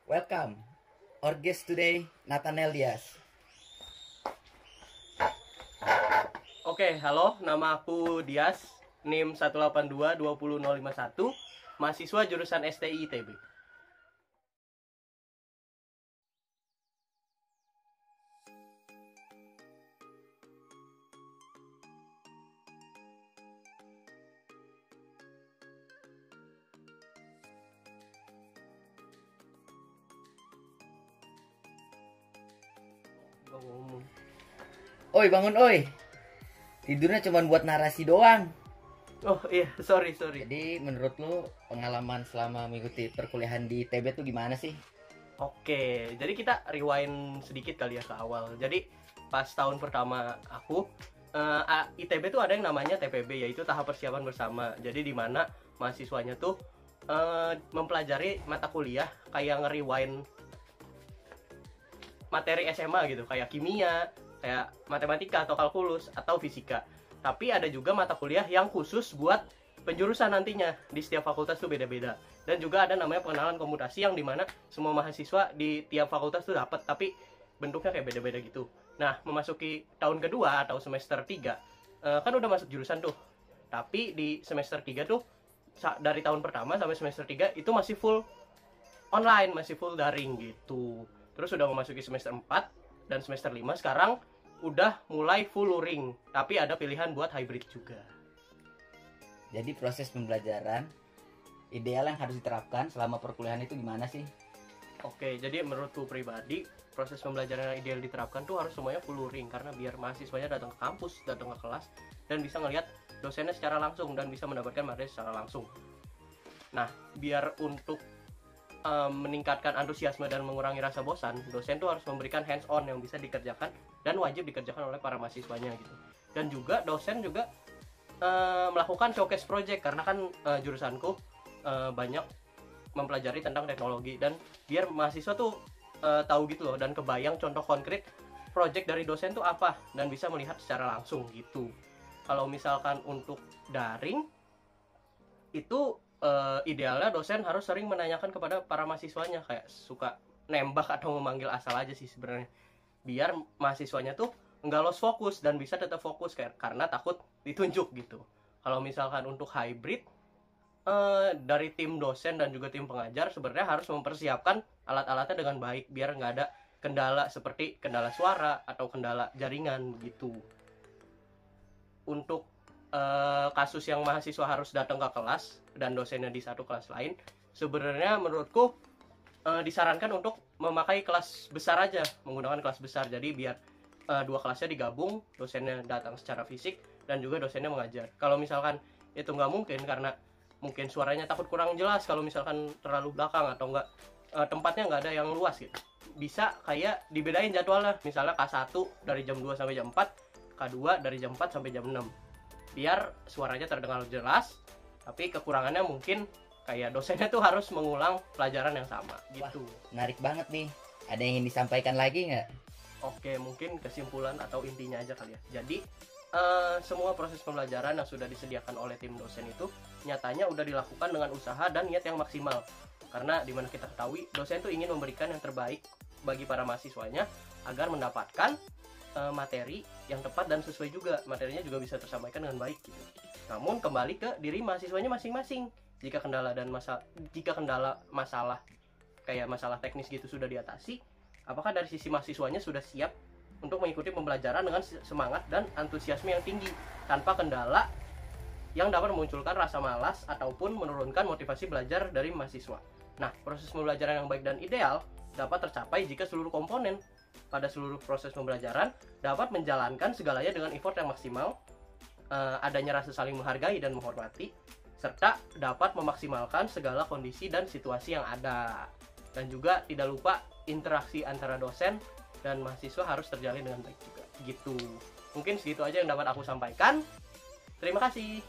Welcome. Our guest today, Nathaniel Diaz. Oke, halo, nama aku Dias, NIM 182-20051, mahasiswa jurusan STI ITB. Oi, bangun oi. Tidurnya cuma buat narasi doang. Oh iya, sorry. Jadi menurut lu pengalaman selama mengikuti perkuliahan di ITB tuh gimana sih? Oke, jadi kita rewind sedikit kali ya ke awal. Jadi pas tahun pertama aku, ITB tuh ada yang namanya TPB, yaitu tahap persiapan bersama. Jadi di mana mahasiswanya tuh mempelajari mata kuliah kayak nge-rewind materi SMA gitu, kayak kimia, kayak matematika atau kalkulus atau fisika. Tapi ada juga mata kuliah yang khusus buat penjurusan nantinya. Di setiap fakultas tuh beda-beda. Dan juga ada namanya pengenalan komutasi yang dimana semua mahasiswa di tiap fakultas tuh dapat, tapi bentuknya kayak beda-beda gitu. Nah, memasuki tahun kedua atau semester 3, kan udah masuk jurusan tuh. Tapi di semester 3 tuh dari tahun pertama sampai semester 3 itu masih full online, masih full daring gitu. Terus udah memasuki semester 4 dan semester 5 sekarang udah mulai full luring, tapi ada pilihan buat hybrid juga. Jadi proses pembelajaran ideal yang harus diterapkan selama perkuliahan itu gimana sih? Oke, jadi menurutku pribadi proses pembelajaran yang ideal diterapkan tuh harus semuanya full luring, karena biar mahasiswanya datang ke kampus, datang ke kelas, dan bisa ngelihat dosennya secara langsung dan bisa mendapatkan materi secara langsung. Nah, biar untuk meningkatkan antusiasme dan mengurangi rasa bosan, dosen tuh harus memberikan hands on yang bisa dikerjakan dan wajib dikerjakan oleh para mahasiswanya gitu. Dan juga dosen juga melakukan showcase project, karena kan jurusanku banyak mempelajari tentang teknologi, dan biar mahasiswa tuh tahu gitu loh dan kebayang contoh konkret project dari dosen tuh apa dan bisa melihat secara langsung gitu. Kalau misalkan untuk daring itu idealnya dosen harus sering menanyakan kepada para mahasiswanya, kayak suka nembak atau memanggil asal aja sih sebenarnya, biar mahasiswanya tuh nggak lost fokus dan bisa tetap fokus karena takut ditunjuk gitu. Kalau misalkan untuk hybrid, dari tim dosen dan juga tim pengajar sebenarnya harus mempersiapkan alat-alatnya dengan baik biar nggak ada kendala seperti kendala suara atau kendala jaringan gitu. Untuk kasus yang mahasiswa harus datang ke kelas dan dosennya di satu kelas lain, sebenarnya menurutku disarankan untuk memakai kelas besar aja, menggunakan kelas besar. Jadi biar dua kelasnya digabung, dosennya datang secara fisik dan juga dosennya mengajar. Kalau misalkan itu nggak mungkin karena mungkin suaranya takut kurang jelas kalau misalkan terlalu belakang atau nggak tempatnya nggak ada yang luas gitu, bisa kayak dibedain jadwalnya, misalnya K1 dari jam 2 sampai jam 4, K2 dari jam 4 sampai jam 6, biar suaranya terdengar jelas, tapi kekurangannya mungkin kayak dosennya tuh harus mengulang pelajaran yang sama gitu. Wah, menarik banget nih. Ada yang ingin disampaikan lagi nggak? Oke, mungkin kesimpulan atau intinya aja kali ya. Jadi semua proses pembelajaran yang sudah disediakan oleh tim dosen itu nyatanya udah dilakukan dengan usaha dan niat yang maksimal. Karena dimana kita ketahui dosen tuh ingin memberikan yang terbaik bagi para mahasiswanya agar mendapatkan materi yang tepat dan sesuai juga, materinya juga bisa tersampaikan dengan baik gitu. Namun kembali ke diri mahasiswanya masing-masing. Jika kendala masalah kayak masalah teknis gitu sudah diatasi, apakah dari sisi mahasiswanya sudah siap untuk mengikuti pembelajaran dengan semangat dan antusiasme yang tinggi tanpa kendala yang dapat memunculkan rasa malas ataupun menurunkan motivasi belajar dari mahasiswa. Nah, proses pembelajaran yang baik dan ideal dapat tercapai jika seluruh komponen pada seluruh proses pembelajaran dapat menjalankan segalanya dengan effort yang maksimal, adanya rasa saling menghargai dan menghormati, serta dapat memaksimalkan segala kondisi dan situasi yang ada. Dan juga tidak lupa interaksi antara dosen dan mahasiswa harus terjalin dengan baik juga gitu. Mungkin segitu aja yang dapat aku sampaikan. Terima kasih.